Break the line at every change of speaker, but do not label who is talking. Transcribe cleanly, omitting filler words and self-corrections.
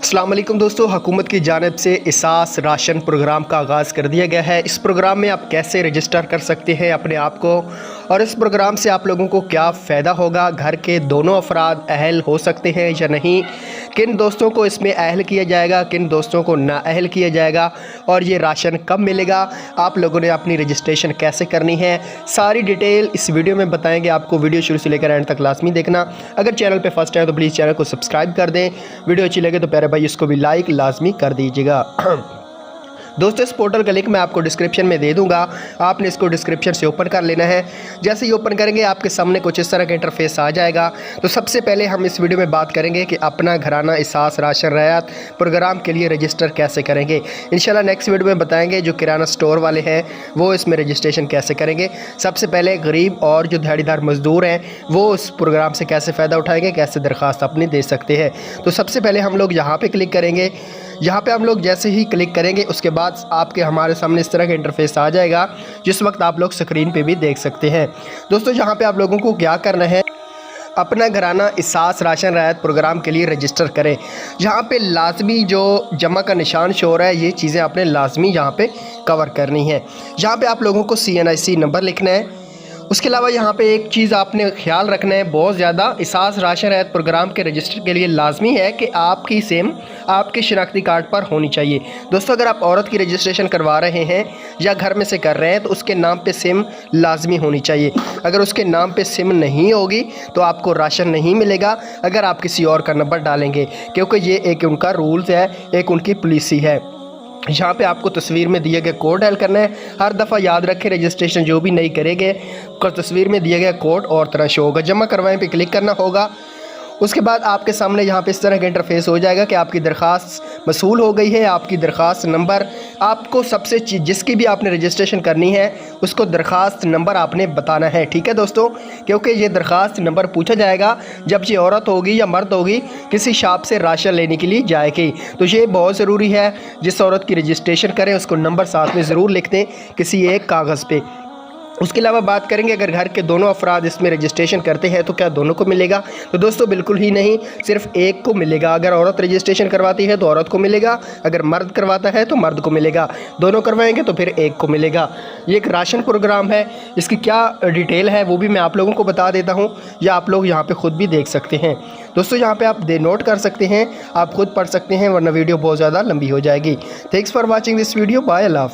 अस्सलाम वालेकुम दोस्तों, हुकूमत की जानिब से एहसास राशन प्रोग्राम का आगाज़ कर दिया गया है। इस प्रोग्राम में आप कैसे रजिस्टर कर सकते हैं अपने आप को, और इस प्रोग्राम से आप लोगों को क्या फ़ायदा होगा, घर के दोनों अफराद अहल हो सकते हैं या नहीं, किन दोस्तों को इसमें अहल किया जाएगा, किन दोस्तों को नाअहल किया जाएगा, और ये राशन कब मिलेगा, आप लोगों ने अपनी रजिस्ट्रेशन कैसे करनी है, सारी डिटेल इस वीडियो में बताएंगे आपको। वीडियो शुरू से लेकर एंड तक लाजमी देखना। अगर चैनल पे फर्स्ट है तो प्लीज़ चैनल को सब्सक्राइब कर दें। वीडियो अच्छी लगे तो प्यारे भाई इसको भी लाइक लाजमी कर दीजिएगा। दोस्तों, इस पोर्टल का लिंक मैं आपको डिस्क्रिप्शन में दे दूंगा, आपने इसको डिस्क्रिप्शन से ओपन कर लेना है। जैसे ही ओपन करेंगे आपके सामने कुछ इस तरह का इंटरफेस आ जाएगा। तो सबसे पहले हम इस वीडियो में बात करेंगे कि अपना घराना एहसास राशन रियायत प्रोग्राम के लिए रजिस्टर कैसे करेंगे। इंशाल्लाह नेक्स्ट वीडियो में बताएंगे जो किराना स्टोर वाले हैं वो इसमें रजिस्ट्रेशन कैसे करेंगे। सबसे पहले गरीब और जो दिहाड़ीदार मज़दूर हैं वो उस प्रोग्राम से कैसे फ़ायदा उठाएंगे, कैसे दरख्वास्त अपनी दे सकते हैं। तो सबसे पहले हम लोग यहाँ पर क्लिक करेंगे। यहाँ पे हम लोग जैसे ही क्लिक करेंगे उसके बाद आपके हमारे सामने इस तरह का इंटरफेस आ जाएगा, जिस वक्त आप लोग स्क्रीन पे भी देख सकते हैं। दोस्तों, यहाँ पे आप लोगों को क्या करना है, अपना घराना एहसास राशन रियायत प्रोग्राम के लिए रजिस्टर करें। यहाँ पे लाजमी जो जमा का निशान शो हो रहा है, ये चीज़ें आपने लाजमी यहाँ पे कवर करनी है। यहाँ पे आप लोगों को CNIC नंबर लिखना है। उसके अलावा यहाँ पे एक चीज़ आपने ख्याल रखना है बहुत ज़्यादा, एहसास राशन रियायत प्रोग्राम के रजिस्टर के लिए लाजमी है कि आपकी सिम आपके शनाख्ती कार्ड पर होनी चाहिए। दोस्तों, अगर आप औरत की रजिस्ट्रेशन करवा रहे हैं या घर में से कर रहे हैं तो उसके नाम पे सिम लाजमी होनी चाहिए। अगर उसके नाम पे सिम नहीं होगी तो आपको राशन नहीं मिलेगा अगर आप किसी और का नंबर डालेंगे, क्योंकि ये एक उनका रूल्स है, एक उनकी पॉलिसी है। यहाँ पे आपको तस्वीर में दिए गए कोड डायल करना है। हर दफ़ा याद रखें, रजिस्ट्रेशन जो भी नहीं करेंगे तस्वीर में दिए गए कोड और तरह शो होगा। जमा करवाएं पे क्लिक करना होगा। उसके बाद आपके सामने यहाँ पे इस तरह का इंटरफेस हो जाएगा कि आपकी दरख्वास्त मसूल हो गई है। आपकी दरख्वास्त नंबर आपको सबसे जिसकी भी आपने रजिस्ट्रेशन करनी है उसको दरख्वास्त नंबर आपने बताना है। ठीक है दोस्तों, क्योंकि ये दरख्वास्त नंबर पूछा जाएगा जब ये औरत होगी या मर्द होगी किसी शॉप से राशन लेने के लिए जाएगी। तो ये बहुत ज़रूरी है, जिस औरत की रजिस्ट्रेशन करें उसको नंबर साथ में ज़रूर लिख दें किसी एक कागज़ पे। उसके अलावा बात करेंगे अगर घर के दोनों अफराद इसमें रजिस्ट्रेशन करते हैं तो क्या दोनों को मिलेगा, तो दोस्तों बिल्कुल ही नहीं, सिर्फ एक को मिलेगा। अगर औरत रजिस्ट्रेशन करवाती है तो औरत को मिलेगा, अगर मर्द करवाता है तो मर्द को मिलेगा। दोनों करवाएंगे तो फिर एक को मिलेगा। ये एक राशन प्रोग्राम है, इसकी क्या डिटेल है वो भी मैं आप लोगों को बता देता हूँ, या आप लोग यहाँ पर ख़ुद भी देख सकते हैं। दोस्तों, यहाँ पर आप नोट कर सकते हैं, आप खुद पढ़ सकते हैं, वरना वीडियो बहुत ज़्यादा लंबी हो जाएगी। Thanks for watching this video. Bye, Allah.